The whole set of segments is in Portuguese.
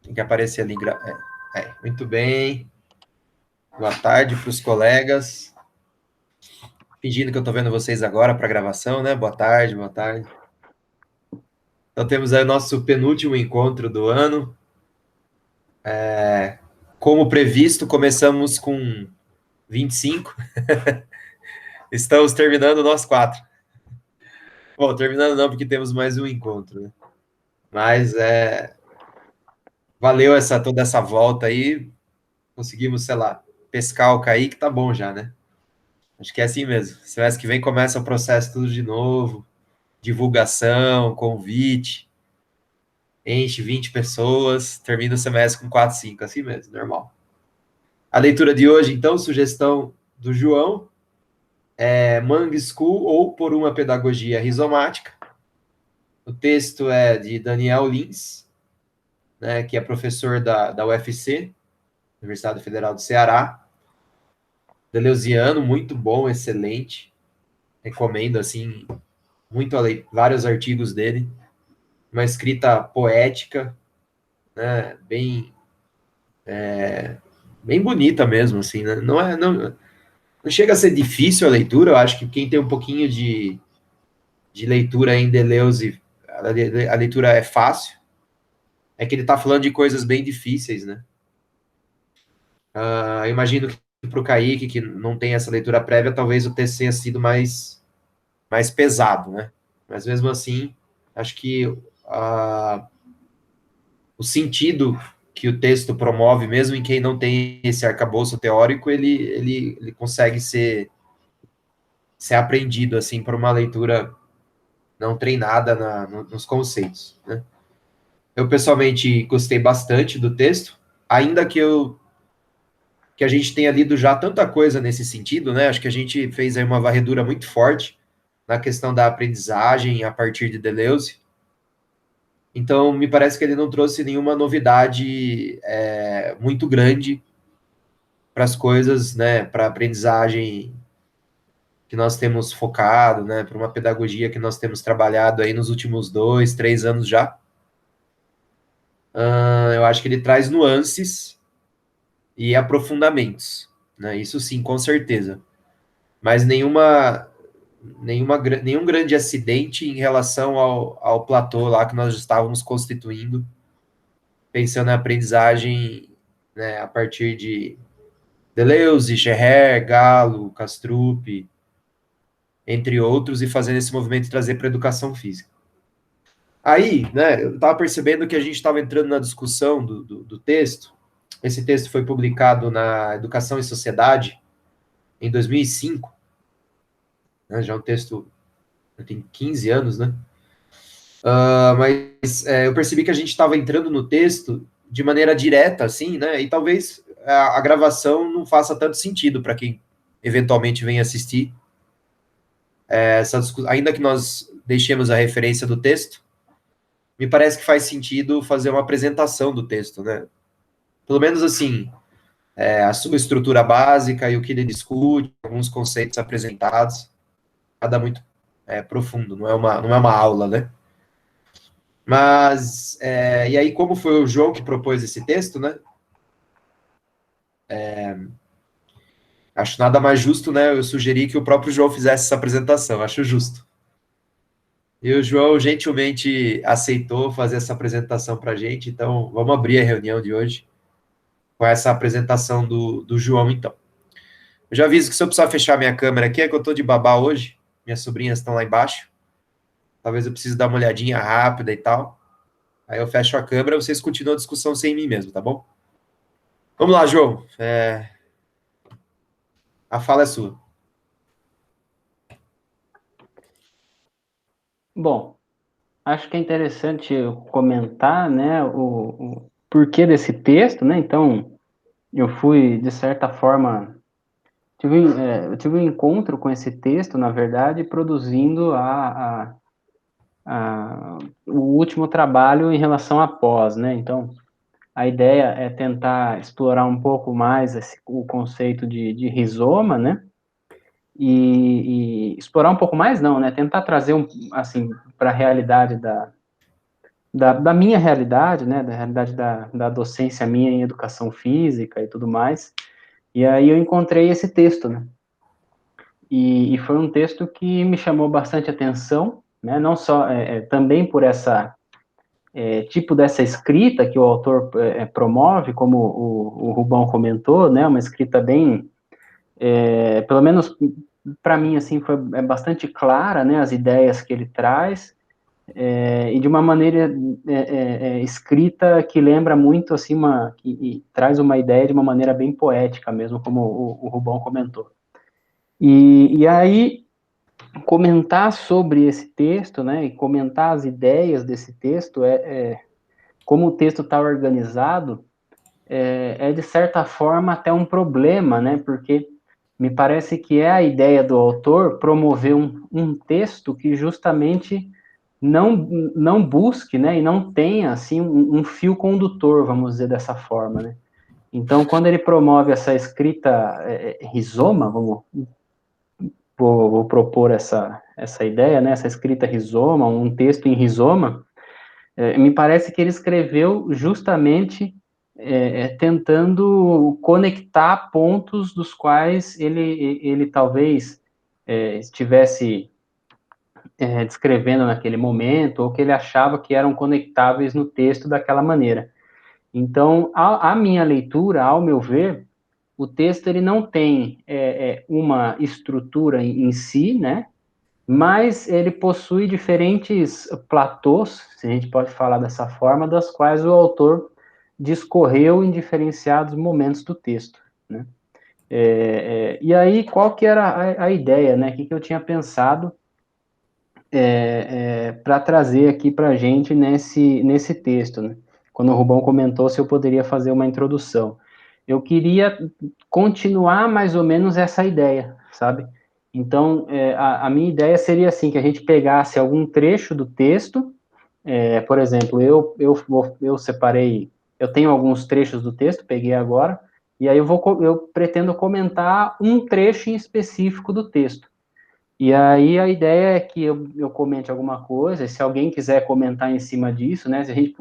Tem que aparecer ali. Muito bem. Boa tarde para os colegas. Fingindo que eu estou vendo vocês agora para a gravação, né? Boa tarde, boa tarde. Então temos aí o nosso penúltimo encontro do ano. Como previsto, começamos com 25. Estamos terminando nós 4. Bom, terminando não, porque temos mais um encontro, né? Mas valeu toda essa volta aí. Conseguimos, sei lá, pescar o Kaique, tá bom já, né? Acho que é assim mesmo. Semestre que vem começa o processo tudo de novo. Divulgação, convite. Enche 20 pessoas, termina o semestre com 4, 5, assim mesmo, normal. A leitura de hoje, então, sugestão do João, Mangue School ou Por uma Pedagogia Rizomática. O texto é de Daniel Lins, né, que é professor da UFC, Universidade Federal do Ceará. Deleuziano, muito bom, excelente. Recomendo, assim, muito vários artigos dele. Uma escrita poética, né, bem bonita mesmo, assim, né? Não chega a ser difícil a leitura, eu acho que quem tem um pouquinho de leitura em Deleuze, a leitura é fácil, é que ele está falando de coisas bem difíceis, né? Eu imagino que para o Kaique, que não tem essa leitura prévia, talvez o texto tenha sido mais pesado, né? Mas mesmo assim, acho que o sentido que o texto promove, mesmo em quem não tem esse arcabouço teórico, ele consegue ser aprendido, assim, por uma leitura não treinada nos conceitos, né? Eu, pessoalmente, gostei bastante do texto, ainda que a gente tenha lido já tanta coisa nesse sentido, né? Acho que a gente fez aí uma varredura muito forte na questão da aprendizagem a partir de Deleuze. Então, me parece que ele não trouxe nenhuma novidade muito grande para as coisas, né? Para a aprendizagem que nós temos focado, né? Para uma pedagogia que nós temos trabalhado aí nos últimos 2, 3 anos já. Eu acho que ele traz nuances e aprofundamentos, né? Isso sim, com certeza. Mas nenhum grande acidente em relação ao platô lá que nós estávamos constituindo, pensando na aprendizagem, né, a partir de Deleuze, Scherrer, Galo, Castrup, entre outros, e fazendo esse movimento de trazer para a educação física. Aí, né, eu estava percebendo que a gente estava entrando na discussão do texto. Esse texto foi publicado na Educação e Sociedade em 2005, né, já é um texto que tem 15 anos, né? Mas eu percebi que a gente estava entrando no texto de maneira direta, assim, né? E talvez a gravação não faça tanto sentido para quem eventualmente vem assistir ainda que nós deixemos a referência do texto, me parece que faz sentido fazer uma apresentação do texto, né? Pelo menos assim, a sua estrutura básica e o que ele discute, alguns conceitos apresentados, nada muito profundo, não é uma aula, né? Mas, e aí, como foi o João que propôs esse texto, né? Acho nada mais justo, né? Eu sugeri que o próprio João fizesse essa apresentação, acho justo. E o João gentilmente aceitou fazer essa apresentação para a gente, então vamos abrir a reunião de hoje com essa apresentação do João, então. Eu já aviso que se eu precisar fechar minha câmera aqui, é que eu estou de babá hoje, minhas sobrinhas estão lá embaixo, talvez eu precise dar uma olhadinha rápida e tal, aí eu fecho a câmera e vocês continuam a discussão sem mim mesmo, tá bom? Vamos lá, João, a fala é sua. Bom, acho que é interessante eu comentar, né, o porquê desse texto, né? Então, eu fui, de certa forma, eu tive um encontro com esse texto, na verdade, produzindo o último trabalho em relação à pós, né? Então, a ideia é tentar explorar um pouco mais o conceito de rizoma, né? E explorar um pouco mais, não, né? Tentar trazer, assim, para a realidade da minha realidade, né, da realidade da docência minha em educação física e tudo mais, e aí eu encontrei esse texto, né, e foi um texto que me chamou bastante atenção, né, não só, também por essa, tipo dessa escrita que o autor promove, como o Rubão comentou, né, uma escrita bem, pelo menos para mim, assim, foi bastante clara, né, as ideias que ele traz, e de uma maneira escrita que lembra muito, assim, e traz uma ideia de uma maneira bem poética mesmo, como o Rubão comentou. E aí, comentar sobre esse texto, né, e comentar as ideias desse texto, como o texto está organizado, de certa forma até um problema, né, porque me parece que é a ideia do autor promover um texto que justamente não busque, né, e não tenha, assim, um fio condutor, vamos dizer dessa forma, né. Então, quando ele promove essa escrita rizoma, vou propor essa ideia, né, essa escrita rizoma, um texto em rizoma, me parece que ele escreveu justamente tentando conectar pontos dos quais ele talvez estivesse descrevendo naquele momento, ou que ele achava que eram conectáveis no texto daquela maneira. Então, a minha leitura, ao meu ver, o texto ele não tem uma estrutura em si, né? Mas ele possui diferentes platôs, se a gente pode falar dessa forma, das quais o autor discorreu em diferenciados momentos do texto, né? E aí, qual que era a ideia, né? O que eu tinha pensado para trazer aqui para a gente nesse texto, né? Quando o Rubão comentou se eu poderia fazer uma introdução. Eu queria continuar mais ou menos essa ideia, sabe? Então, a minha ideia seria assim, que a gente pegasse algum trecho do texto, por exemplo, eu separei, eu tenho alguns trechos do texto, peguei agora, e aí eu pretendo comentar um trecho em específico do texto. E aí a ideia é que eu comente alguma coisa, se alguém quiser comentar em cima disso, né, se a gente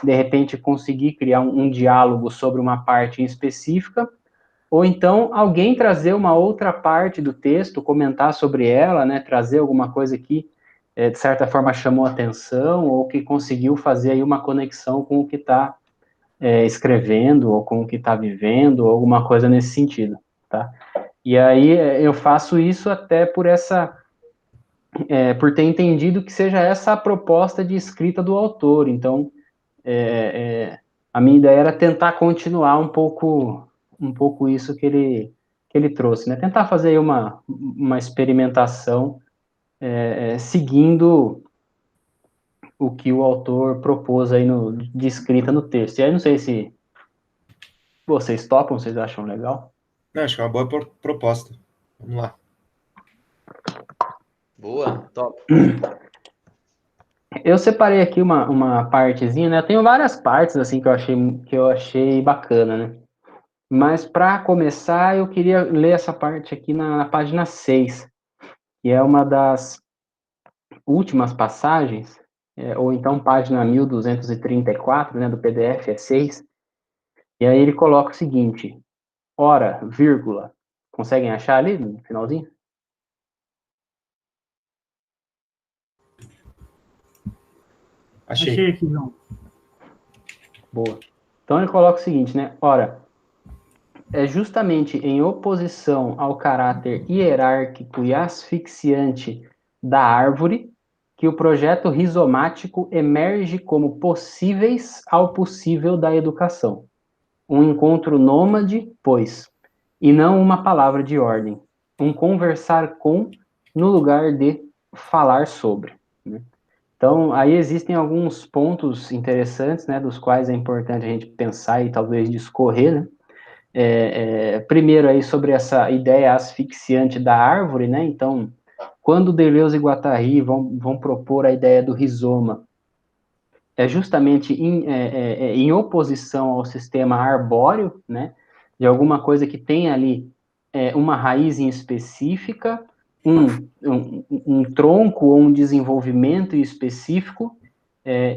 de repente conseguir criar um diálogo sobre uma parte em específica, ou então alguém trazer uma outra parte do texto, comentar sobre ela, né, trazer alguma coisa que de certa forma chamou atenção, ou que conseguiu fazer aí uma conexão com o que está escrevendo, ou com o que está vivendo, ou alguma coisa nesse sentido, tá? E aí eu faço isso até por ter entendido que seja essa a proposta de escrita do autor. Então, a minha ideia era tentar continuar um pouco isso que ele trouxe, né? Tentar fazer aí uma experimentação seguindo o que o autor propôs aí de escrita no texto. E aí não sei se vocês topam, vocês acham legal? Não, acho que é uma boa proposta. Vamos lá. Boa, top. Eu separei aqui uma partezinha, né? Eu tenho várias partes assim que eu achei bacana, né? Mas para começar, eu queria ler essa parte aqui na página 6, que é uma das últimas passagens, ou então página 1234, né, do PDF, é 6. E aí ele coloca o seguinte: ora, vírgula. Conseguem achar ali no finalzinho? Achei. Achei aqui, João. Boa. Então ele coloca o seguinte, né? Ora, é justamente em oposição ao caráter hierárquico e asfixiante da árvore que o projeto rizomático emerge como possíveis ao possível da educação. Um encontro nômade, pois, e não uma palavra de ordem. Um conversar com, no lugar de falar sobre. Né? Então, aí existem alguns pontos interessantes, né, dos quais é importante a gente pensar e talvez discorrer, né? Primeiro aí sobre essa ideia asfixiante da árvore, né? Então, quando Deleuze e Guattari vão propor a ideia do rizoma, é justamente em oposição ao sistema arbóreo, né? De alguma coisa que tem ali uma raiz em específica, um tronco ou um desenvolvimento específico,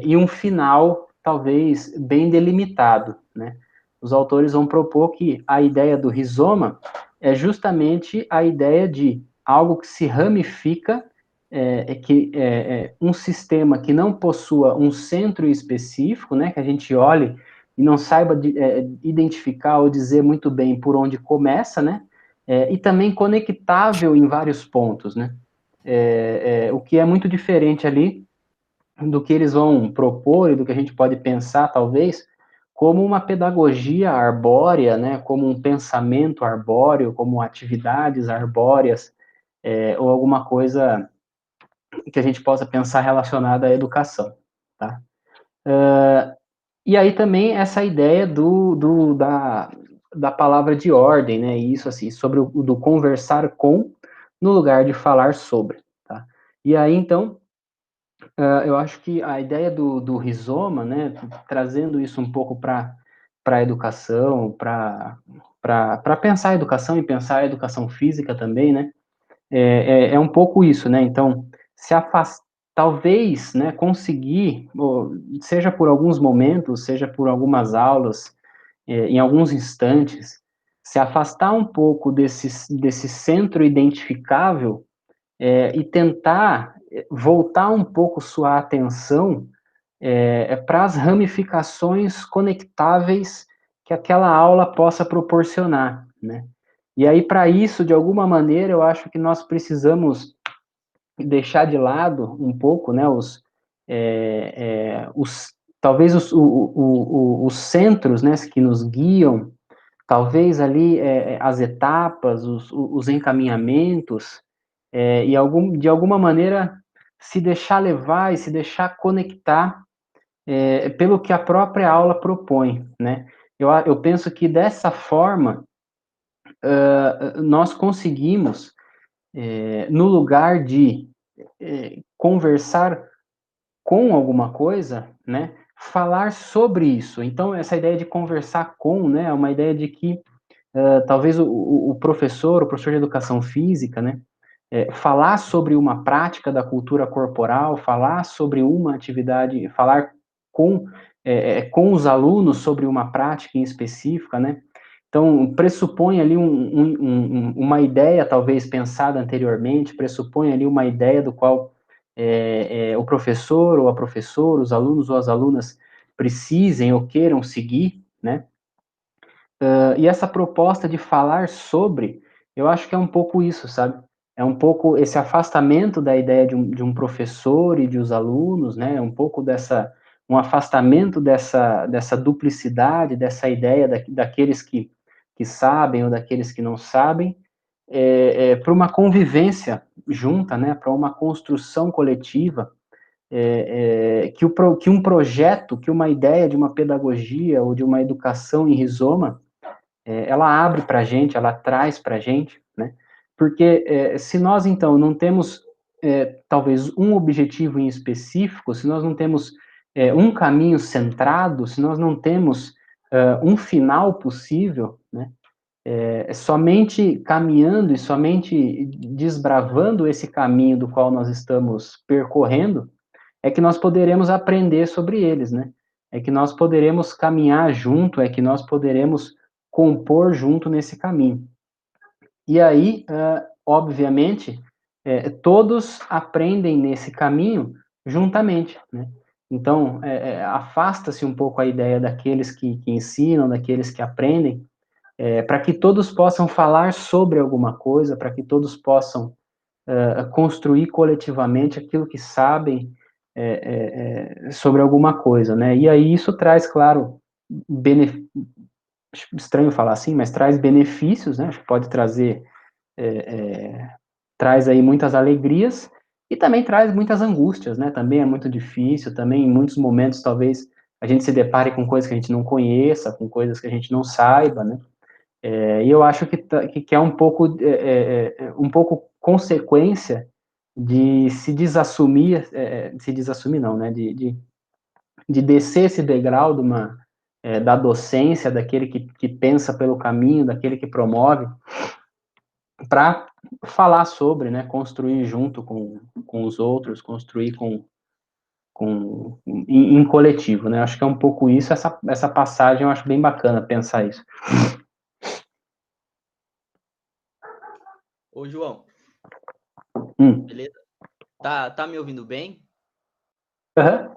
e um final, talvez, bem delimitado, né? Os autores vão propor que a ideia do rizoma é justamente a ideia de algo que se ramifica, um sistema que não possua um centro específico, né, que a gente olhe e não saiba identificar ou dizer muito bem por onde começa, né, e também conectável em vários pontos, né, o que é muito diferente ali do que eles vão propor e do que a gente pode pensar, talvez, como uma pedagogia arbórea, né, como um pensamento arbóreo, como atividades arbóreas, ou alguma coisa que a gente possa pensar relacionada à educação, tá? E aí também essa ideia da palavra de ordem, né, isso assim, sobre o do conversar com, no lugar de falar sobre, tá? E aí, então, eu acho que a ideia do rizoma, né, trazendo isso um pouco para a educação, para pensar a educação e pensar a educação física também, né, é um pouco isso, né, então, se afastar, talvez, né, conseguir, seja por alguns momentos, seja por algumas aulas, em alguns instantes, se afastar um pouco desse centro identificável, e tentar voltar um pouco sua atenção para as ramificações conectáveis que aquela aula possa proporcionar, né? E aí, para isso, de alguma maneira, eu acho que nós precisamos deixar de lado um pouco, né, talvez os centros, né, que nos guiam, talvez ali as etapas, os encaminhamentos, de alguma maneira se deixar levar e se deixar conectar pelo que a própria aula propõe, né? Eu penso que dessa forma nós conseguimos, no lugar de conversar com alguma coisa, né, falar sobre isso. Então, essa ideia de conversar com, né, é uma ideia de que talvez o professor de educação física, né, falar sobre uma prática da cultura corporal, falar sobre uma atividade, falar com, com os alunos sobre uma prática em específica, né? Então, pressupõe ali uma ideia, talvez pensada anteriormente, pressupõe ali uma ideia do qual o professor ou a professora, os alunos ou as alunas precisem ou queiram seguir, né? E essa proposta de falar sobre, eu acho que é um pouco isso, sabe? É um pouco esse afastamento da ideia de um professor e de os alunos, né? Um pouco um afastamento dessa duplicidade, dessa ideia daqueles que sabem ou daqueles que não sabem, para uma convivência junta, né? Para uma construção coletiva, que um projeto, que uma ideia de uma pedagogia ou de uma educação em rizoma ela abre para a gente, ela traz para a gente, né? Porque se nós, então, não temos, talvez, um objetivo em específico, se nós não temos um caminho centrado, se nós não temos um final possível, né? Somente caminhando e somente desbravando esse caminho do qual nós estamos percorrendo, é que nós poderemos aprender sobre eles, né? É que nós poderemos caminhar junto, é que nós poderemos compor junto nesse caminho. E aí, obviamente, todos aprendem nesse caminho juntamente, né? Então, afasta-se um pouco a ideia daqueles que ensinam, daqueles que aprendem, para que todos possam falar sobre alguma coisa, para que todos possam construir coletivamente aquilo que sabem sobre alguma coisa, né? E aí isso traz, claro, estranho falar assim, mas traz benefícios, né? Acho que pode trazer, traz aí muitas alegrias e também traz muitas angústias, né? Também é muito difícil, também em muitos momentos talvez a gente se depare com coisas que a gente não conheça, com coisas que a gente não saiba, né? E eu acho que é um pouco consequência de se desassumir, se desassumir não, né? De descer esse degrau da docência, daquele que pensa pelo caminho, daquele que promove, para falar sobre, né, construir junto com os outros, construir em coletivo, né? Acho que é um pouco isso, essa passagem eu acho bem bacana pensar isso. Ô, João, beleza? Tá me ouvindo bem? Uhum.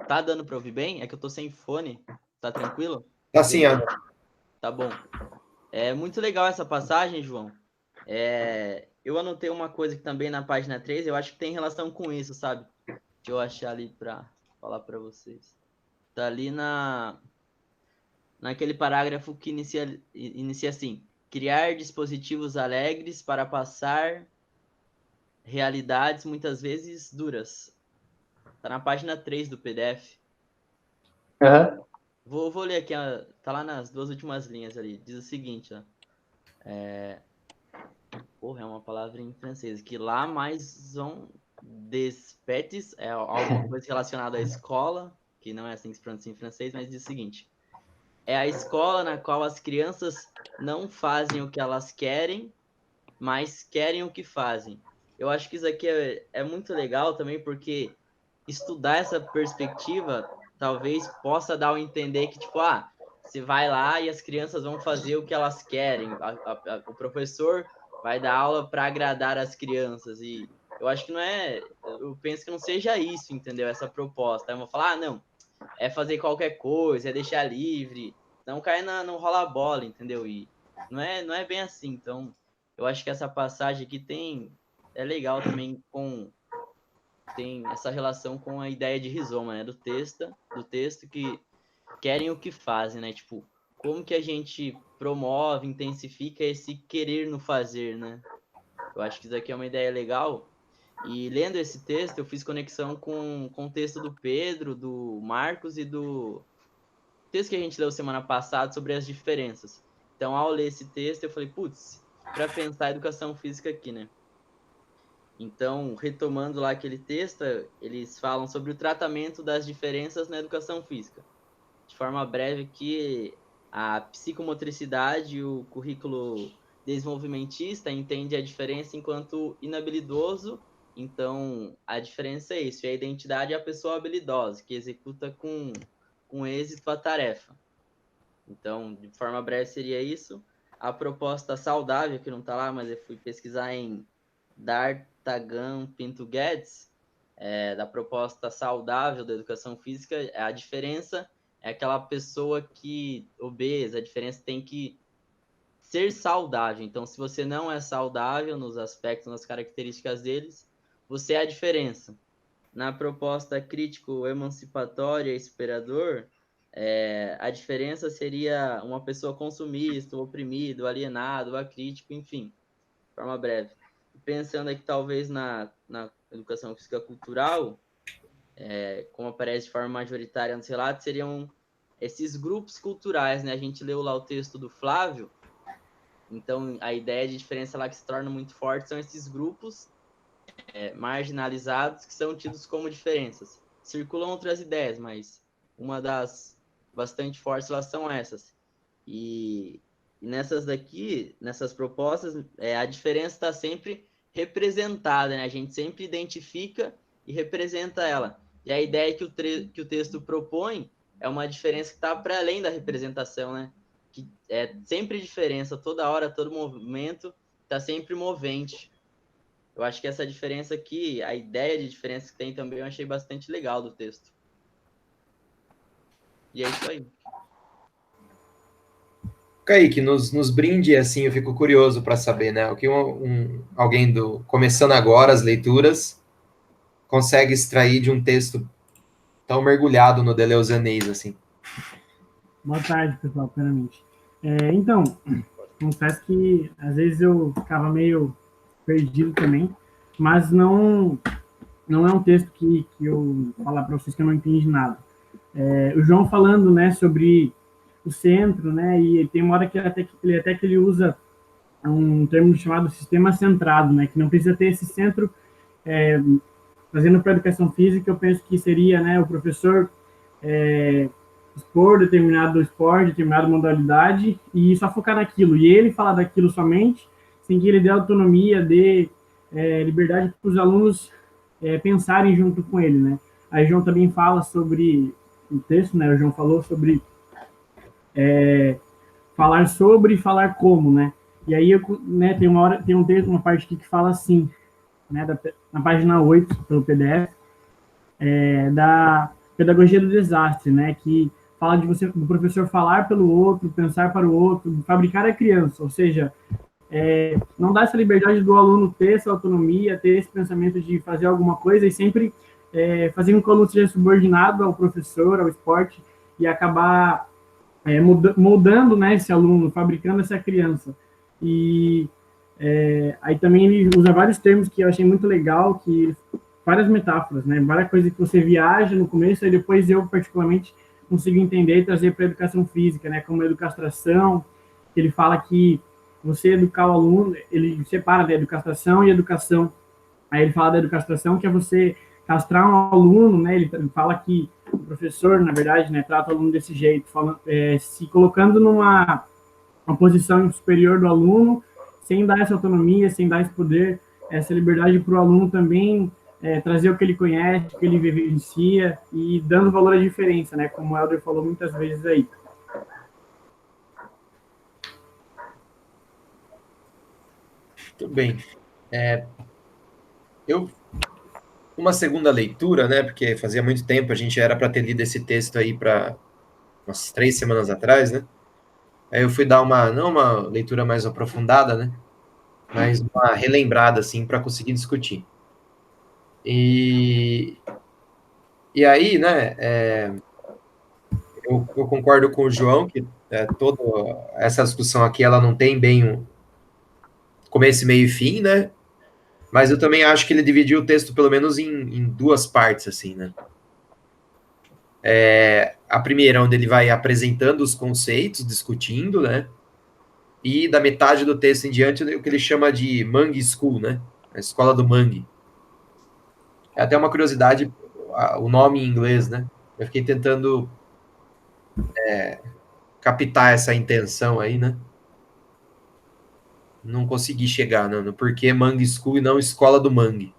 Tá dando pra ouvir bem? É que eu tô sem fone. Tá tranquilo? Assim, ó. Beleza? Tá bom. É muito legal essa passagem, João. Eu anotei uma coisa que também na página 3, eu acho que tem relação com isso, sabe? Deixa eu achar ali pra falar pra vocês. Tá ali naquele parágrafo que inicia assim: criar dispositivos alegres para passar realidades muitas vezes duras. Tá na página 3 do PDF. Uhum. Vou ler aqui, tá lá nas 2 últimas linhas ali. Diz o seguinte, ó. Porra, é uma palavra em francês. Que lá mais um des petits, é alguma coisa relacionada à escola, que não é assim que se pronuncia em francês, mas diz o seguinte: é a escola na qual as crianças não fazem o que elas querem, mas querem o que fazem. Eu acho que isso aqui é muito legal também, porque estudar essa perspectiva talvez possa dar a entender que, tipo, você vai lá e as crianças vão fazer o que elas querem. O professor vai dar aula para agradar as crianças. E eu acho que não é. Eu penso que não seja isso, entendeu? Essa proposta. Eu vou falar, não, é fazer qualquer coisa, é deixar livre, não cair no rola-bola, entendeu? E não é bem assim. Então, eu acho que essa passagem aqui é legal também tem essa relação com a ideia de rizoma, né? Do texto que querem o que fazem, né? Tipo, como que a gente promove, intensifica esse querer no fazer, né? Eu acho que isso aqui é uma ideia legal. E lendo esse texto, eu fiz conexão com o texto do Pedro, do Marcos e do texto que a gente leu semana passada sobre as diferenças. Então, ao ler esse texto, eu falei, putz, para pensar a educação física aqui, né? Então, retomando lá aquele texto, eles falam sobre o tratamento das diferenças na educação física. De forma breve, que a psicomotricidade e o currículo desenvolvimentista entende a diferença enquanto inabilidoso. Então, a diferença é isso. E a identidade é a pessoa habilidosa, que executa com êxito a tarefa. Então, de forma breve, seria isso. A proposta saudável, que não está lá, mas eu fui pesquisar em D'Artagan Pinto Guedes, da proposta saudável da educação física, a diferença é aquela pessoa que obesa, a diferença tem que ser saudável. Então, se você não é saudável nos aspectos, nas características deles, você é a diferença. Na proposta crítico-emancipatória e superador, a diferença seria uma pessoa consumista, oprimido, alienado, acrítico, enfim, de forma breve. Pensando aqui, talvez, na educação física cultural, como aparece de forma majoritária nos relatos, seriam esses grupos culturais, né? A gente leu lá o texto do Flávio, então a ideia de diferença lá que se torna muito forte são esses grupos marginalizados que são tidos como diferenças. Circulam outras ideias, mas uma das bastante fortes elas são essas. E nessas daqui, nessas propostas, a diferença está sempre representada, né? A gente sempre identifica e representa ela. E a ideia que o texto propõe é uma diferença que está para além da representação, né? Que é sempre diferença, toda hora, todo movimento, está sempre movente. Eu acho que essa diferença aqui, a ideia de diferença que tem também, eu achei bastante legal do texto. E é isso aí. Kaique, nos brinde, assim, eu fico curioso para saber, né? O que alguém começando agora as leituras consegue extrair de um texto tão mergulhado no deleuzianês, assim. Boa tarde, pessoal, primeiramente. Então, confesso que às vezes eu ficava meio perdido também, mas não é um texto que eu falar para vocês que eu não entendi nada. O João falando, né, sobre o centro, né, e tem uma hora que ele usa um termo chamado sistema centrado, né, que não precisa ter esse centro. Trazendo para a educação física, eu penso que seria, né, o professor expor determinado esporte, determinada modalidade e só focar naquilo. E ele falar daquilo somente, sem que ele dê autonomia, dê liberdade para os alunos pensarem junto com ele, né? Aí João também fala sobre o texto, né? O João falou sobre falar sobre e falar como, né? E aí, né, tem um texto, uma parte aqui que fala assim, né, na página 8, pelo PDF, da pedagogia do desastre, né, que fala do professor falar pelo outro, pensar para o outro, fabricar a criança, ou seja, não dá essa liberdade do aluno ter essa autonomia, ter esse pensamento de fazer alguma coisa e sempre fazer com que o aluno seja subordinado ao professor, ao esporte, e acabar moldando, né, esse aluno, fabricando essa criança. E aí também ele usa vários termos que eu achei muito legal, que várias metáforas, né, várias coisas que você viaja no começo, e depois eu, particularmente, consigo entender e trazer para a educação física, né, como a educação, ele fala que você educar o aluno, ele separa da educação e educação. Aí ele fala da educação, que é você castrar um aluno, né, ele fala que o professor, na verdade, né, trata o aluno desse jeito, falando, se colocando numa uma posição superior do aluno, sem dar essa autonomia, sem dar esse poder, essa liberdade para o aluno também trazer o que ele conhece, o que ele vivencia e dando valor à diferença, né? Como o Helder falou muitas vezes aí. Muito bem. Uma segunda leitura, né? Porque fazia muito tempo, a gente era para ter lido esse texto aí para umas 3 semanas atrás, né? Aí eu fui dar não uma leitura mais aprofundada, né? Mas uma relembrada, assim, para conseguir discutir. E aí, né, eu concordo com o João que toda essa discussão aqui, ela não tem bem um começo, meio e fim, né? Mas eu também acho que ele dividiu o texto pelo menos em duas partes, assim, né? A primeira, onde ele vai apresentando os conceitos, discutindo, né? E da metade do texto em diante, o que ele chama de Mangue School, né? A escola do Mangue. É até uma curiosidade, o nome em inglês, né? Eu fiquei tentando captar essa intenção aí, né? Não consegui chegar no porquê Mangue School e não Escola do Mangue.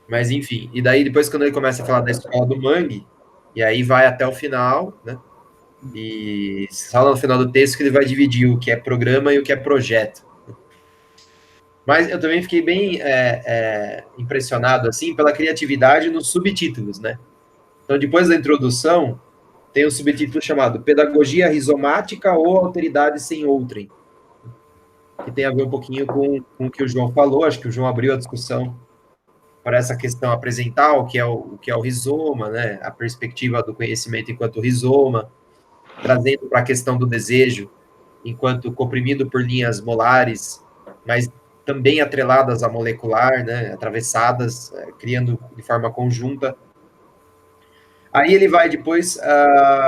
Mas, enfim. E daí, depois, quando ele começa a falar da Escola do Mangue, e aí vai até o final, né? E só no final do texto que ele vai dividir o que é programa e o que é projeto. Mas eu também fiquei bem impressionado, assim, pela criatividade nos subtítulos, né? Então, depois da introdução, tem um subtítulo chamado Pedagogia Rizomática ou Alteridade Sem Outrem, que tem a ver um pouquinho com o que o João falou. Acho que o João abriu a discussão para essa questão, apresentar o que é o rizoma, né? A perspectiva do conhecimento enquanto rizoma, trazendo para a questão do desejo enquanto comprimido por linhas molares, mas também atreladas à molecular, né, atravessadas, criando de forma conjunta. Aí ele vai depois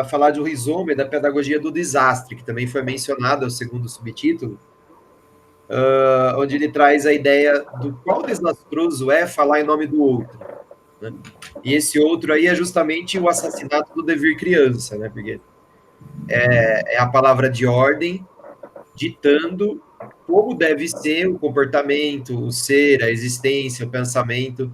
falar do rizoma e da pedagogia do desastre, que também foi mencionado, é o segundo subtítulo, onde ele traz a ideia do qual desastroso é falar em nome do outro. Né? E esse outro aí é justamente o assassinato do dever criança, né? Porque é a palavra de ordem ditando como deve ser o comportamento, o ser, a existência, o pensamento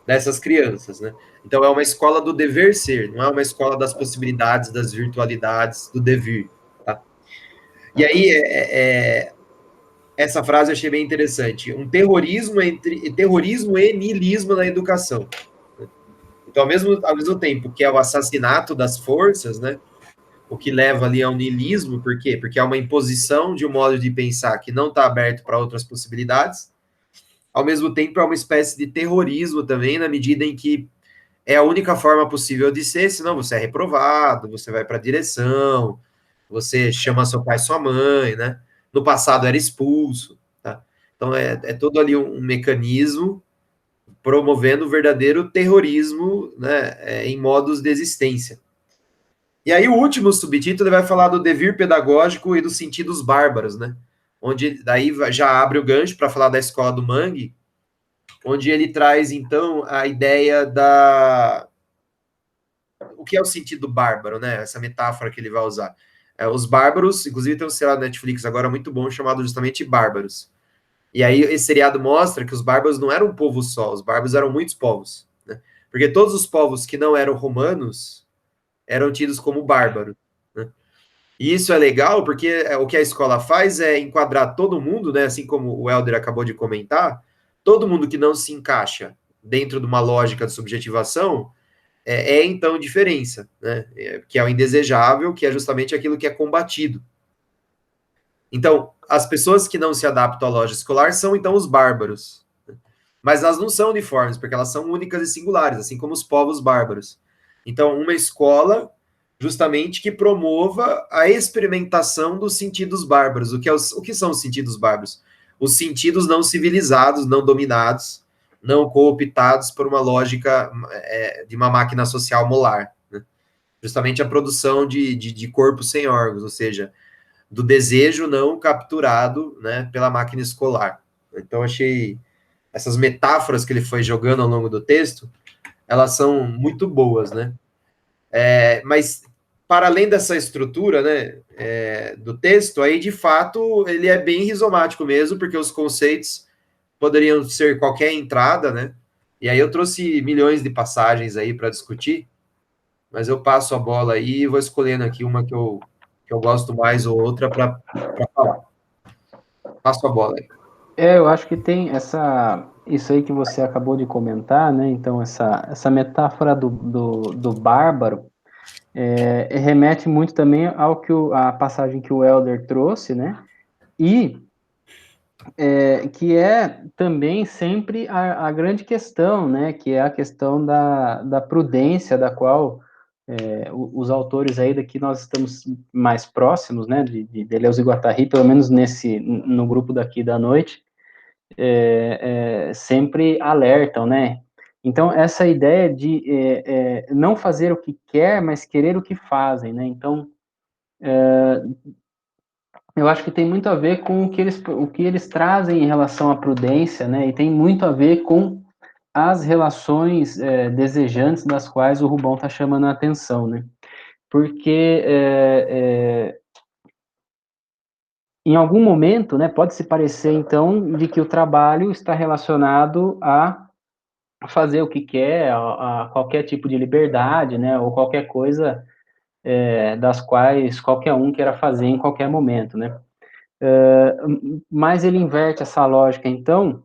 dessas crianças, né? Então é uma escola do dever ser, não é uma escola das possibilidades, das virtualidades, do devir, tá? E aí essa frase eu achei bem interessante, um terrorismo e niilismo na educação. Então ao mesmo tempo que é o assassinato das forças, né? O que leva ali ao niilismo, por quê? Porque é uma imposição de um modo de pensar que não está aberto para outras possibilidades, ao mesmo tempo é uma espécie de terrorismo também, na medida em que é a única forma possível de ser, senão você é reprovado, você vai para a direção, você chama seu pai e sua mãe, né? No passado era expulso, tá? Então é todo ali um mecanismo promovendo o verdadeiro terrorismo, né, em modos de existência. E aí o último subtítulo vai falar do devir pedagógico e dos sentidos bárbaros, né? Onde daí já abre o gancho para falar da escola do Mangue, onde ele traz, então, a ideia o que é o sentido bárbaro, né? Essa metáfora que ele vai usar. Os bárbaros, inclusive tem um seriado na Netflix agora muito bom, chamado justamente Bárbaros. E aí esse seriado mostra que os bárbaros não eram um povo só, os bárbaros eram muitos povos, né? Porque todos os povos que não eram romanos eram tidos como bárbaros, né? E isso é legal porque o que a escola faz é enquadrar todo mundo, né? Assim como o Helder acabou de comentar, todo mundo que não se encaixa dentro de uma lógica de subjetivação então diferença, né? Que é o indesejável, que é justamente aquilo que é combatido. Então, as pessoas que não se adaptam à lógica escolar são, então, os bárbaros. Mas elas não são uniformes, porque elas são únicas e singulares, assim como os povos bárbaros. Então, uma escola, justamente, que promova a experimentação dos sentidos bárbaros. O que são os sentidos bárbaros? Os sentidos não civilizados, não dominados, não cooptados por uma lógica de uma máquina social molar. Né? Justamente a produção de corpos sem órgãos, ou seja, do desejo não capturado, né, pela máquina escolar. Então, achei essas metáforas que ele foi jogando ao longo do texto, elas são muito boas, né? Mas, para além dessa estrutura, né, do texto, aí, de fato, ele é bem rizomático mesmo, porque os conceitos poderiam ser qualquer entrada, né? E aí eu trouxe milhões de passagens aí para discutir, mas eu passo a bola aí e vou escolhendo aqui uma que eu gosto mais ou outra para falar. Passo a bola aí. Eu acho que tem isso aí que você acabou de comentar, né? Então, essa metáfora do bárbaro remete muito também ao a passagem que o Helder trouxe, né? E que é também sempre a grande questão, né? Que é a questão da prudência, da qual os autores aí daqui nós estamos mais próximos, né? De Deleuze e Guattari, pelo menos no grupo daqui da noite, sempre alertam, né? Então, essa ideia de não fazer o que quer, mas querer o que fazem, né? Então, eu acho que tem muito a ver com o que eles trazem em relação à prudência, né? E tem muito a ver com as relações desejantes das quais o Rubão está chamando a atenção, né? Porque em algum momento, né, pode se parecer, então, de que o trabalho está relacionado a fazer o que quer, a qualquer tipo de liberdade, né, ou qualquer coisa das quais qualquer um queira fazer em qualquer momento, né. Mas ele inverte essa lógica, então,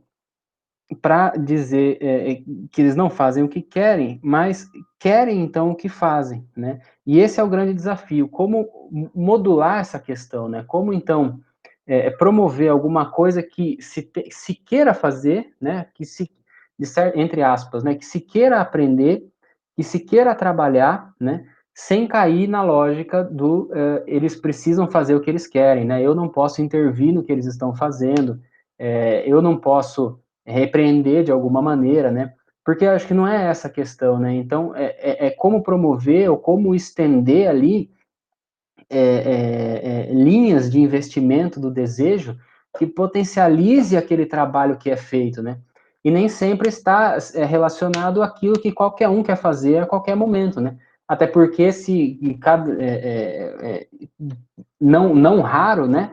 para dizer que eles não fazem o que querem, mas querem, então, o que fazem, né. E esse é o grande desafio, como modular essa questão, né, como, então, promover alguma coisa que se queira fazer, né, entre aspas, né, que se queira aprender, que se queira trabalhar, né, sem cair na lógica eles precisam fazer o que eles querem, né, eu não posso intervir no que eles estão fazendo, eu não posso repreender de alguma maneira, né, porque eu acho que não é essa a questão, né, então é como promover ou como estender ali linhas de investimento do desejo que potencialize aquele trabalho que é feito, né? E nem sempre está relacionado àquilo que qualquer um quer fazer a qualquer momento, né? Até porque se não raro, né?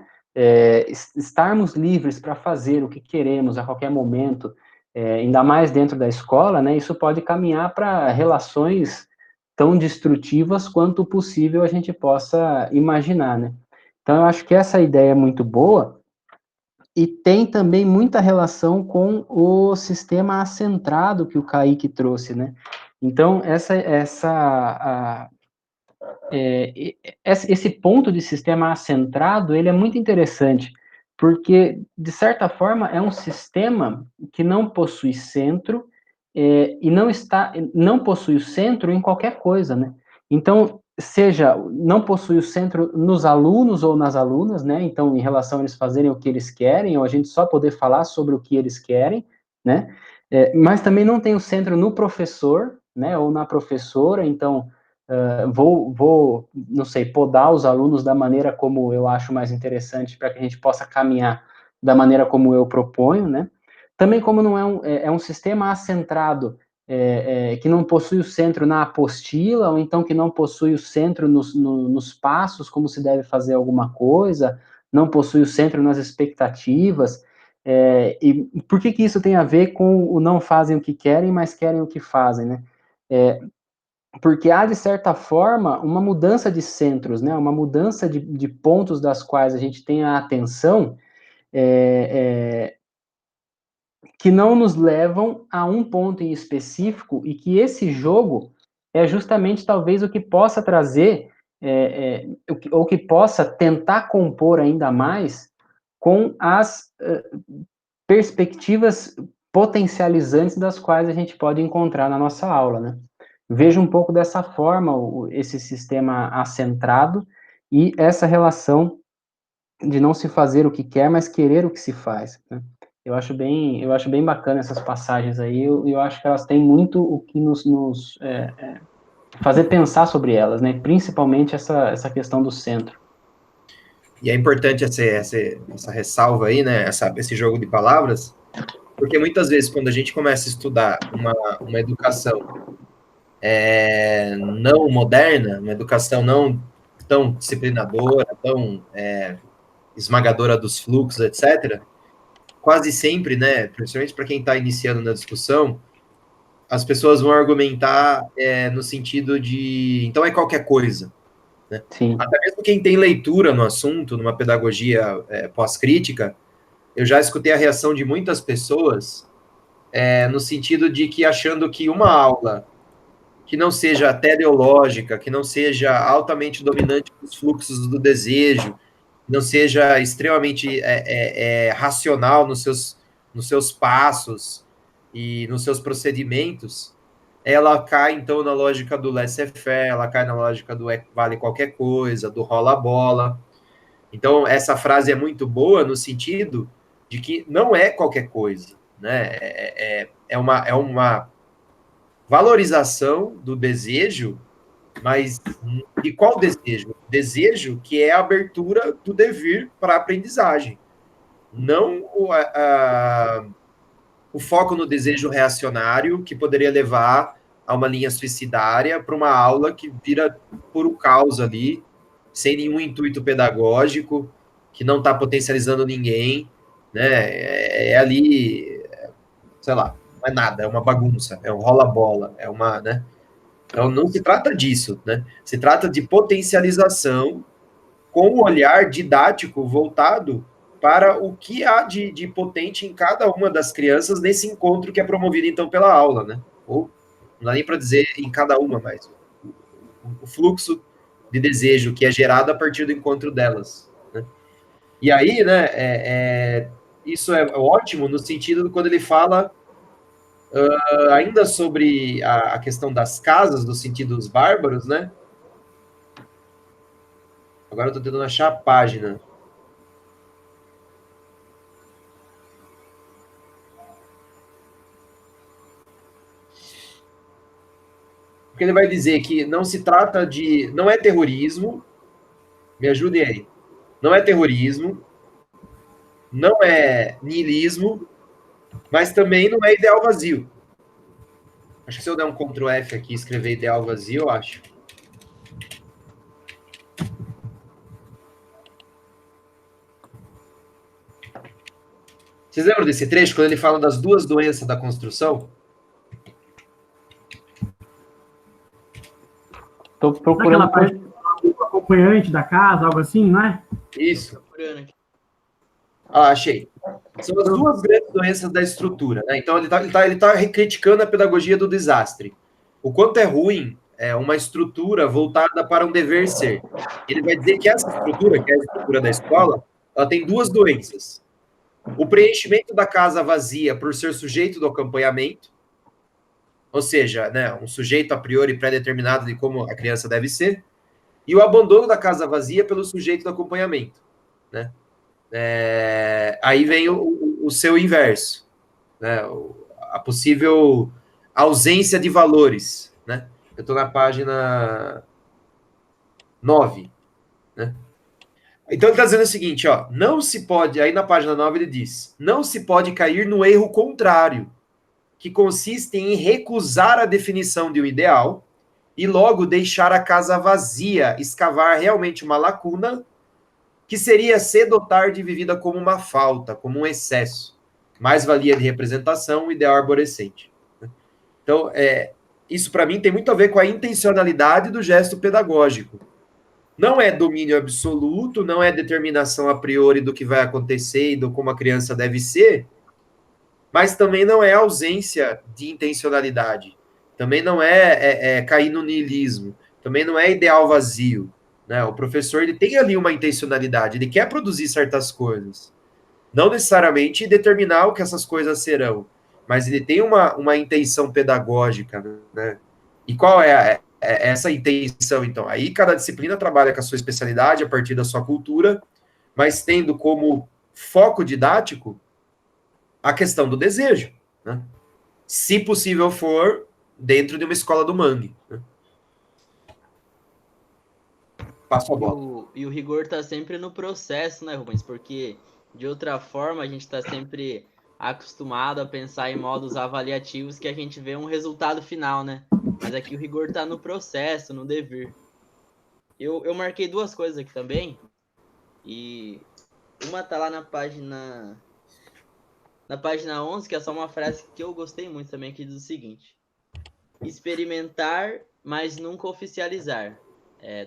Estarmos livres para fazer o que queremos a qualquer momento, ainda mais dentro da escola, né? Isso pode caminhar para relações tão destrutivas quanto possível a gente possa imaginar, né? Então, eu acho que essa ideia é muito boa e tem também muita relação com o sistema acentrado que o Kaique trouxe, né? Então, esse ponto de sistema acentrado, ele é muito interessante, porque, de certa forma, é um sistema que não possui centro, e não possui o centro em qualquer coisa, né? Então, não possui o centro nos alunos ou nas alunas, né? Então, em relação a eles fazerem o que eles querem, ou a gente só poder falar sobre o que eles querem, né? Mas também não tem o centro no professor, né? Ou na professora, então não sei, podar os alunos da maneira como eu acho mais interessante para que a gente possa caminhar da maneira como eu proponho, né? Também como não é um sistema acentrado, que não possui o centro na apostila, ou então que não possui o centro nos passos, como se deve fazer alguma coisa, não possui o centro nas expectativas, e por que isso tem a ver com o não fazem o que querem, mas querem o que fazem, né? Porque há, de certa forma, uma mudança de centros, né? Uma mudança de pontos das quais a gente tem a atenção, que não nos levam a um ponto em específico, e que esse jogo é justamente talvez o que possa trazer, ou que possa tentar compor ainda mais com as perspectivas potencializantes das quais a gente pode encontrar na nossa aula, né? Vejo um pouco dessa forma esse sistema acentrado e essa relação de não se fazer o que quer, mas querer o que se faz, né? Eu acho bem bacana essas passagens aí, eu acho que elas têm muito o que nos fazer pensar sobre elas, né? Principalmente essa questão do centro. E é importante essa ressalva aí, né? Esse jogo de palavras, porque muitas vezes quando a gente começa a estudar uma educação não moderna, uma educação não tão disciplinadora, tão esmagadora dos fluxos, etc., quase sempre, né, principalmente para quem está iniciando na discussão, as pessoas vão argumentar no sentido de, então é qualquer coisa. Né? Sim. Até mesmo quem tem leitura no assunto, numa pedagogia pós-crítica, eu já escutei a reação de muitas pessoas no sentido de que achando que uma aula que não seja teleológica, que não seja altamente dominante dos fluxos do desejo, não seja extremamente racional nos seus passos e nos seus procedimentos, ela cai, então, na lógica do laissez-faire, ela cai na lógica do vale qualquer coisa, do rola-bola. Então, essa frase é muito boa no sentido de que não é qualquer coisa, né? É uma valorização do desejo, mas de qual desejo? Desejo que é a abertura do devir para a aprendizagem, não o foco no desejo reacionário que poderia levar a uma linha suicidária para uma aula que vira puro caos ali, sem nenhum intuito pedagógico, que não está potencializando ninguém, né? Ali, sei lá, não é nada, é uma bagunça, é um rola-bola, é uma, né? Então, não se trata disso, né? Se trata de potencialização com um olhar didático voltado para o que há de potente em cada uma das crianças nesse encontro que é promovido, então, pela aula, né? Ou, não dá nem para dizer em cada uma, mas o fluxo de desejo que é gerado a partir do encontro delas, né? E aí, né, isso é ótimo no sentido de quando ele fala ainda sobre a questão das casas, do sentido dos bárbaros, né? Agora eu tô tentando achar a página. Porque ele vai dizer que não se trata de... Não é terrorismo. Me ajudem aí. Não é terrorismo. Não é niilismo. Mas também não é ideal vazio. Acho que se eu der um Ctrl F aqui e escrever ideal vazio, eu acho. Vocês lembram desse trecho, quando ele fala das duas doenças da construção? Estou procurando... Aquela parte do acompanhante da casa, algo assim, não é? Isso. Ah, achei. São as duas grandes doenças da estrutura, né? Então, ele tá criticando a pedagogia do desastre. O quanto é ruim uma estrutura voltada para um dever ser. Ele vai dizer que essa estrutura, que é a estrutura da escola, ela tem duas doenças. O preenchimento da casa vazia por ser sujeito do acompanhamento, ou seja, né, um sujeito a priori pré-determinado de como a criança deve ser, e o abandono da casa vazia pelo sujeito do acompanhamento, né? Aí vem o seu inverso, né? A possível ausência de valores, né? Eu estou na página 9, né? Então ele está dizendo o seguinte, ó, não se pode, aí na página 9 ele diz, não se pode cair no erro contrário, que consiste em recusar a definição de um ideal e logo deixar a casa vazia, escavar realmente uma lacuna que seria cedo ou tarde vivida como uma falta, como um excesso. Mais valia de representação, um ideal arborescente. Então, isso para mim tem muito a ver com a intencionalidade do gesto pedagógico. Não é domínio absoluto, não é determinação a priori do que vai acontecer e do como a criança deve ser, mas também não é ausência de intencionalidade. Também não é cair no niilismo. Também não é ideal vazio. Né? O professor ele tem ali uma intencionalidade, ele quer produzir certas coisas. Não necessariamente determinar o que essas coisas serão, mas ele tem uma intenção pedagógica. Né? E qual é essa intenção, então? Aí cada disciplina trabalha com a sua especialidade a partir da sua cultura, mas tendo como foco didático a questão do desejo, né? Se possível for, dentro de uma escola do Mangue. Né? Passo a bola. E o rigor está sempre no processo, né, Rubens? Porque, de outra forma, a gente está sempre acostumado a pensar em modos avaliativos que a gente vê um resultado final, né? Mas aqui o rigor está no processo, no dever. Eu marquei duas coisas aqui também. E uma tá lá na página 11, que é só uma frase que eu gostei muito também, que diz o seguinte: experimentar, mas nunca oficializar.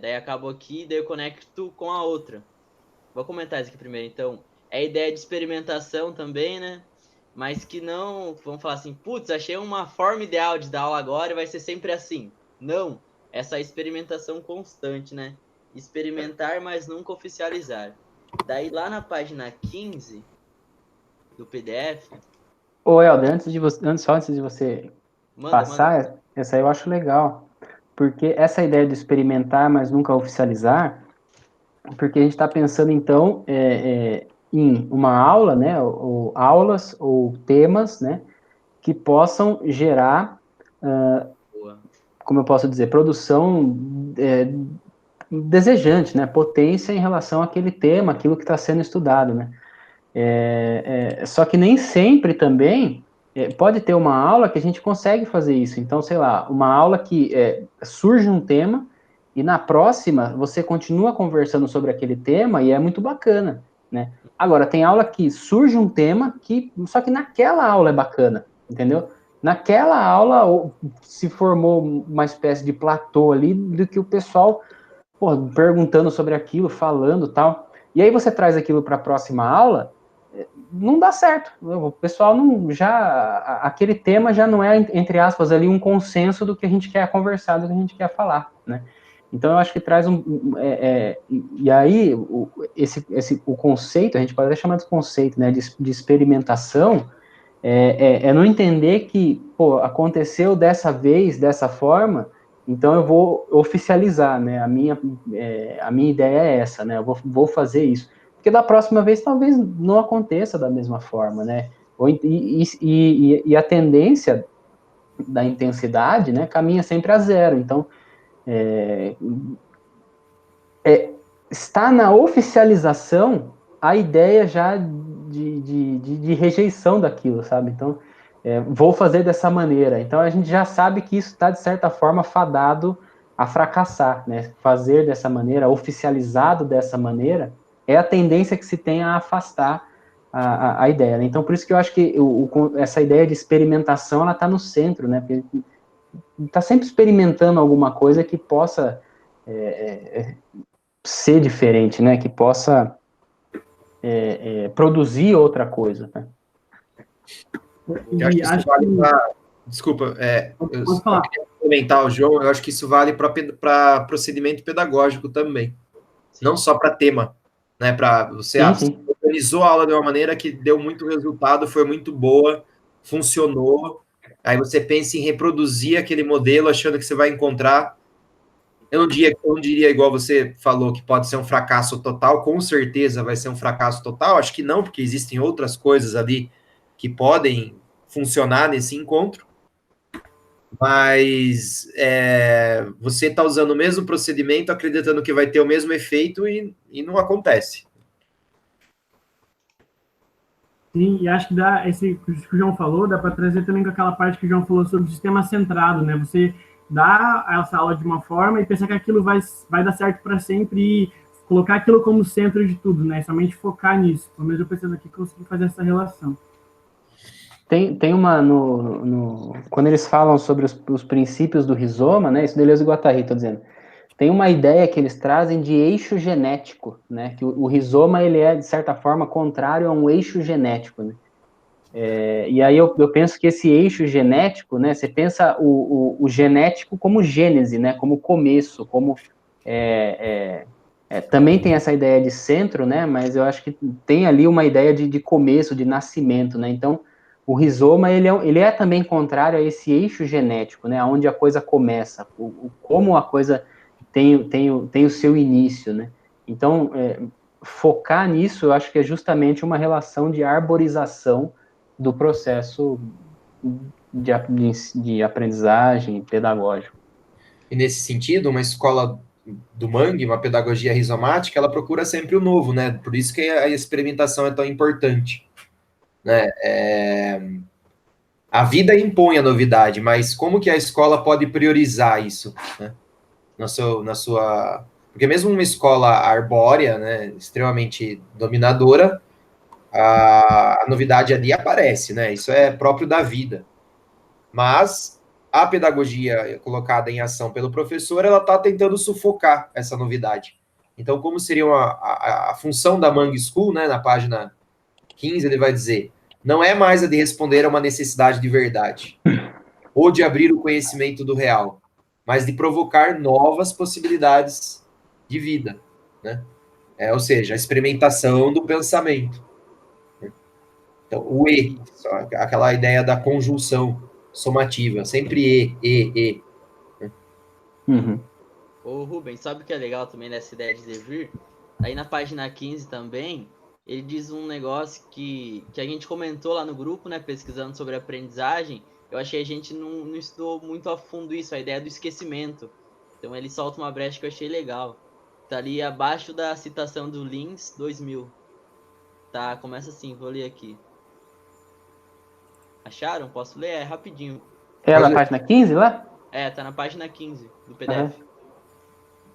Daí acabou aqui, daí eu conecto com a outra. Vou comentar isso aqui primeiro. Então, é a ideia de experimentação também, né? Mas que não, vamos falar assim, putz, achei uma forma ideal de dar aula agora e vai ser sempre assim. Não, essa experimentação constante, né? Experimentar, mas nunca oficializar. Daí lá na página 15 do PDF... Ô, Helder, antes de você passar, manda. essa aí eu acho legal. Porque essa ideia de experimentar, mas nunca oficializar, porque a gente está pensando, então, em uma aula, né, ou aulas ou temas, né, que possam gerar, como eu posso dizer, produção desejante, né, potência em relação àquele tema, aquilo que está sendo estudado, né. Só que nem sempre também pode ter uma aula que a gente consegue fazer isso. Então, sei lá, uma aula que surge um tema e na próxima você continua conversando sobre aquele tema e é muito bacana, né? Agora, tem aula que surge um tema só que naquela aula é bacana, entendeu? Naquela aula se formou uma espécie de platô ali do que o pessoal perguntando sobre aquilo, falando tal. E aí você traz aquilo para a próxima aula, não dá certo. O pessoal aquele tema já não é, entre aspas, ali um consenso do que a gente quer conversar, do que a gente quer falar, né? Então eu acho que traz e aí o conceito, a gente pode até chamar de conceito, né, de experimentação, não entender que, aconteceu dessa vez, dessa forma, então eu vou oficializar, né, a minha ideia é essa, né, eu vou fazer isso. Porque da próxima vez talvez não aconteça da mesma forma, né? E a tendência da intensidade, né, caminha sempre a zero. Então, está na oficialização a ideia já de rejeição daquilo, sabe? Então, vou fazer dessa maneira. Então, a gente já sabe que isso está, de certa forma, fadado a fracassar, né? Fazer dessa maneira, oficializado dessa maneira, é a tendência que se tem a afastar a ideia. Né? Então, por isso que eu acho que essa ideia de experimentação, ela está no centro, né? Porque está sempre experimentando alguma coisa que possa ser diferente, né? Que possa produzir outra coisa, né? Eu acho que isso vale para... Desculpa, eu só queria comentar o João, eu acho que isso vale para procedimento pedagógico também. Sim. Não só para tema. Né, para você organizou a aula de uma maneira que deu muito resultado, foi muito boa, funcionou. Aí você pensa em reproduzir aquele modelo, achando que você vai encontrar. Eu não diria igual você falou que pode ser um fracasso total, com certeza vai ser um fracasso total. Acho que não, porque existem outras coisas ali que podem funcionar nesse encontro. Mas você está usando o mesmo procedimento, acreditando que vai ter o mesmo efeito e não acontece. Sim, e acho que esse que o João falou, dá para trazer também com aquela parte que o João falou sobre o sistema centrado, né? Você dá essa aula de uma forma e pensar que aquilo vai dar certo para sempre e colocar aquilo como centro de tudo, né? Somente focar nisso. Pelo menos eu pensando aqui, consegui fazer essa relação. tem uma, quando eles falam sobre os princípios do rizoma, né, isso Deleuze e Guattari, estou dizendo, tem uma ideia que eles trazem de eixo genético, né, que o rizoma, ele é, de certa forma, contrário a um eixo genético, né. E aí eu penso que esse eixo genético, né, você pensa o genético como gênese, né, como começo, como também tem essa ideia de centro, né, mas eu acho que tem ali uma ideia de começo, de nascimento, né, então o rizoma, ele é também contrário a esse eixo genético, né, onde a coisa começa, como a coisa tem o seu início, né, então focar nisso, eu acho que é justamente uma relação de arborização do processo de aprendizagem pedagógico. E nesse sentido, uma escola do Mangue, uma pedagogia rizomática, ela procura sempre o novo, né? Por isso que a experimentação é tão importante, né? A vida impõe a novidade, mas como que a escola pode priorizar isso, né? Na sua... Porque mesmo uma escola arbórea, né, extremamente dominadora, a novidade ali aparece, né? Isso é próprio da vida. Mas a pedagogia colocada em ação pelo professor, ela está tentando sufocar essa novidade. Então, como seria a função da Mangue School, né, na página 15, ele vai dizer, não é mais a de responder a uma necessidade de verdade, ou de abrir o conhecimento do real, mas de provocar novas possibilidades de vida, né? Ou seja, a experimentação do pensamento. Então, o E, aquela ideia da conjunção somativa, sempre E. Uhum. Ô Rubens, sabe o que é legal também dessa ideia de devir? Aí na página 15 também, ele diz um negócio que a gente comentou lá no grupo, né, pesquisando sobre aprendizagem. Eu achei que a gente não estudou muito a fundo isso, a ideia do esquecimento. Então ele solta uma brecha que eu achei legal. Tá ali abaixo da citação do Lins 2000. Tá, começa assim, vou ler aqui. Acharam? Posso ler? É rapidinho. É na página 15 lá? Tá na página 15 do PDF. Uhum.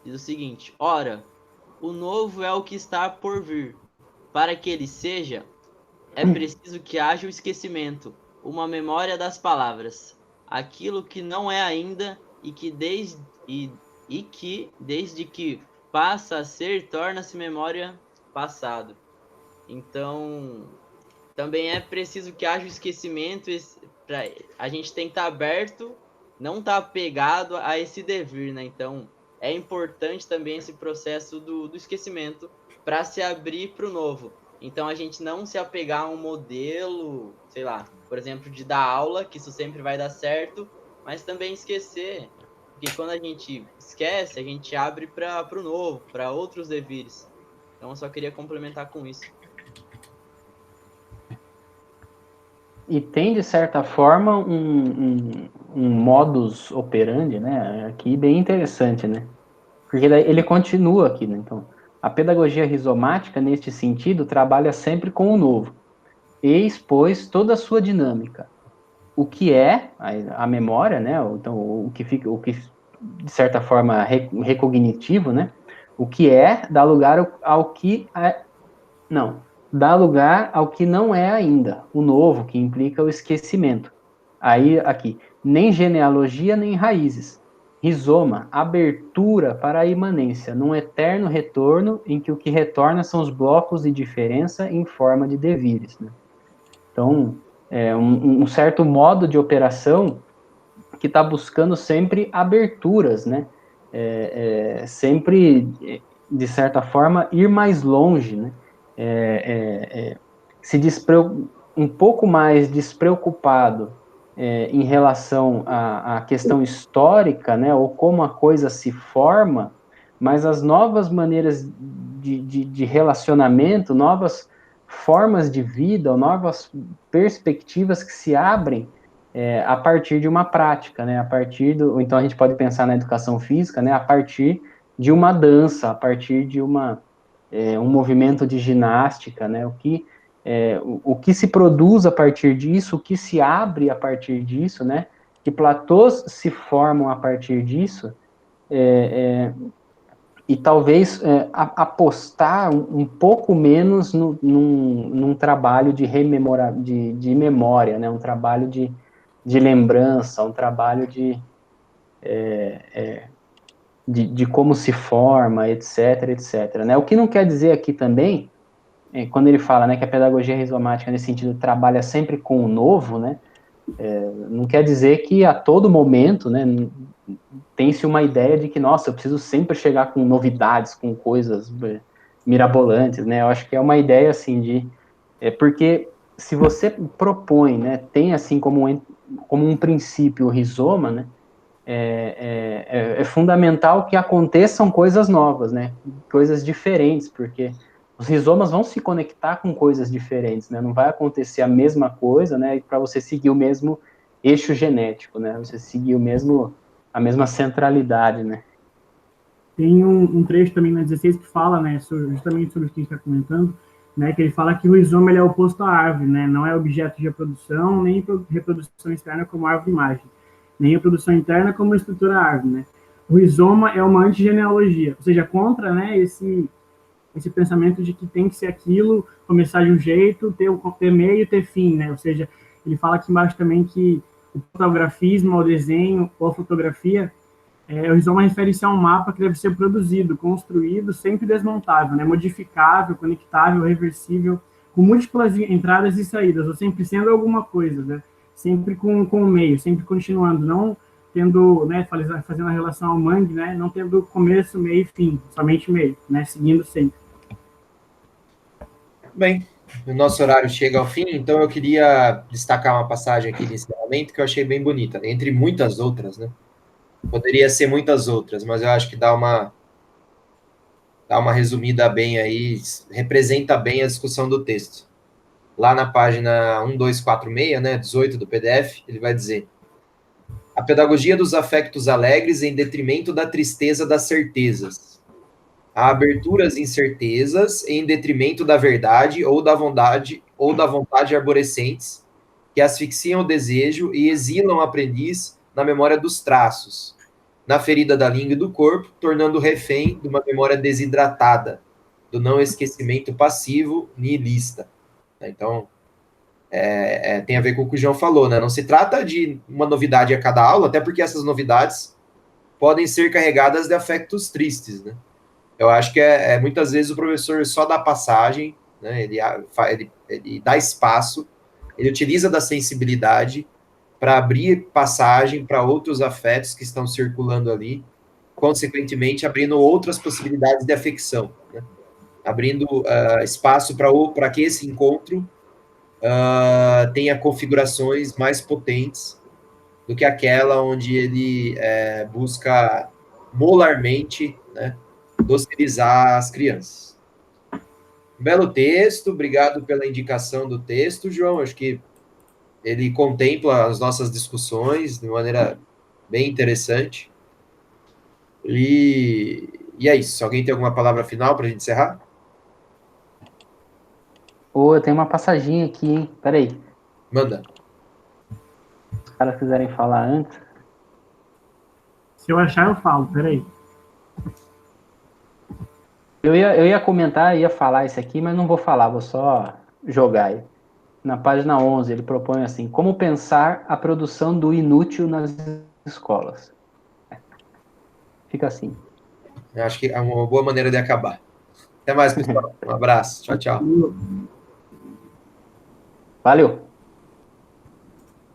Diz o seguinte: ora, o novo é o que está por vir. Para que ele seja, é preciso que haja o esquecimento, uma memória das palavras, aquilo que não é ainda e que desde que passa a ser, torna-se memória passado. Então, também é preciso que haja o esquecimento, a gente tem que estar aberto, não estar apegado a esse devir, né? Então, é importante também esse processo do esquecimento para se abrir para o novo. Então, a gente não se apegar a um modelo, sei lá, por exemplo, de dar aula, que isso sempre vai dar certo, mas também esquecer, porque quando a gente esquece, a gente abre para o novo, para outros devires. Então, eu só queria complementar com isso. E tem, de certa forma, um modus operandi, né, aqui bem interessante, né, porque daí ele continua aqui, né, então, a pedagogia rizomática, neste sentido, trabalha sempre com o novo, e expôs toda a sua dinâmica, o que é a memória, né, então, o que, de certa forma, recognitivo, né, o que dá lugar ao que... dá lugar ao que não é ainda, o novo, que implica o esquecimento. Aí, aqui, nem genealogia, nem raízes. Rizoma, abertura para a imanência, num eterno retorno em que o que retorna são os blocos de diferença em forma de devires. Né? Então, um certo modo de operação que está buscando sempre aberturas, né? Sempre, de certa forma, ir mais longe, né? Um pouco mais despreocupado em relação à questão histórica, né, ou como a coisa se forma, mas as novas maneiras de relacionamento, novas formas de vida, ou novas perspectivas que se abrem a partir de uma prática, né, então a gente pode pensar na educação física, né, a partir de uma dança, a partir de um movimento de ginástica, né? O que se produz a partir disso, o que se abre a partir disso, né? Que platôs se formam a partir disso, e talvez apostar um pouco menos num trabalho de memória, né? Um trabalho de lembrança, um trabalho de como se forma, etc, etc, né? O que não quer dizer aqui também, quando ele fala, né, que a pedagogia rizomática, nesse sentido, trabalha sempre com o novo, né? Não quer dizer que a todo momento, né, tem-se uma ideia de que, nossa, eu preciso sempre chegar com novidades, com coisas mirabolantes, né? Eu acho que é uma ideia, assim, porque se você propõe, né, tem, assim, como um princípio o rizoma, né, é fundamental que aconteçam coisas novas, né? Coisas diferentes, porque os rizomas vão se conectar com coisas diferentes, né? Não vai acontecer a mesma coisa, né? Para você seguir o mesmo eixo genético, né? Você seguir a mesma centralidade, né? Tem um trecho também na 16 que fala, né, justamente sobre o que a gente está comentando, né, que ele fala que o rizoma ele é oposto à árvore, né, não é objeto de reprodução, nem reprodução externa como árvore imagem, nem reprodução interna como estrutura árvore, né. O rizoma é uma antigenealogia, ou seja, contra, né, esse pensamento de que tem que ser aquilo, começar de um jeito, ter meio, ter fim, né, ou seja, ele fala aqui embaixo também que o fotografismo, o desenho ou a fotografia, o rizoma refere-se a um mapa que deve ser produzido, construído, sempre desmontável, né? Modificável, conectável, reversível, com múltiplas entradas e saídas, ou sempre sendo alguma coisa, né? Sempre com o meio, sempre continuando, não tendo, né, fazendo a relação ao mangue, né? Não tendo começo, meio e fim, somente meio, né? Seguindo sempre. Bem, o nosso horário chega ao fim, então eu queria destacar uma passagem aqui de encerramento que eu achei bem bonita, entre muitas outras, né? Poderia ser muitas outras, mas eu acho que dá uma resumida bem aí, representa bem a discussão do texto. Lá na página 1246, né, 18 do PDF, ele vai dizer: a pedagogia dos afectos alegres em detrimento da tristeza das certezas. A abertura às incertezas em detrimento da verdade ou da vontade arborescentes que asfixiam o desejo e exilam o aprendiz na memória dos traços, na ferida da língua e do corpo, tornando refém de uma memória desidratada, do não esquecimento passivo nihilista. Então, tem a ver com o que o João falou, né? Não se trata de uma novidade a cada aula, até porque essas novidades podem ser carregadas de afectos tristes, né? Eu acho que muitas vezes o professor só dá passagem, né? Ele dá espaço, ele utiliza da sensibilidade para abrir passagem para outros afetos que estão circulando ali, consequentemente abrindo outras possibilidades de afecção, né? Abrindo espaço para que esse encontro tenha configurações mais potentes do que aquela onde ele busca molarmente, né, docilizar as crianças. Um belo texto, obrigado pela indicação do texto, João. Acho que ele contempla as nossas discussões de maneira bem interessante. E é isso. Alguém tem alguma palavra final para a gente encerrar? Eu tenho uma passaginha aqui, hein? Peraí. Manda. Se os caras quiserem falar antes. Se eu achar, eu falo, peraí. Eu ia comentar, ia falar isso aqui, mas não vou falar, vou só jogar aí. Na página 11, ele propõe assim: como pensar a produção do inútil nas escolas. Fica assim. Eu acho que é uma boa maneira de acabar. Até mais, pessoal. Um abraço. Tchau, tchau. Valeu!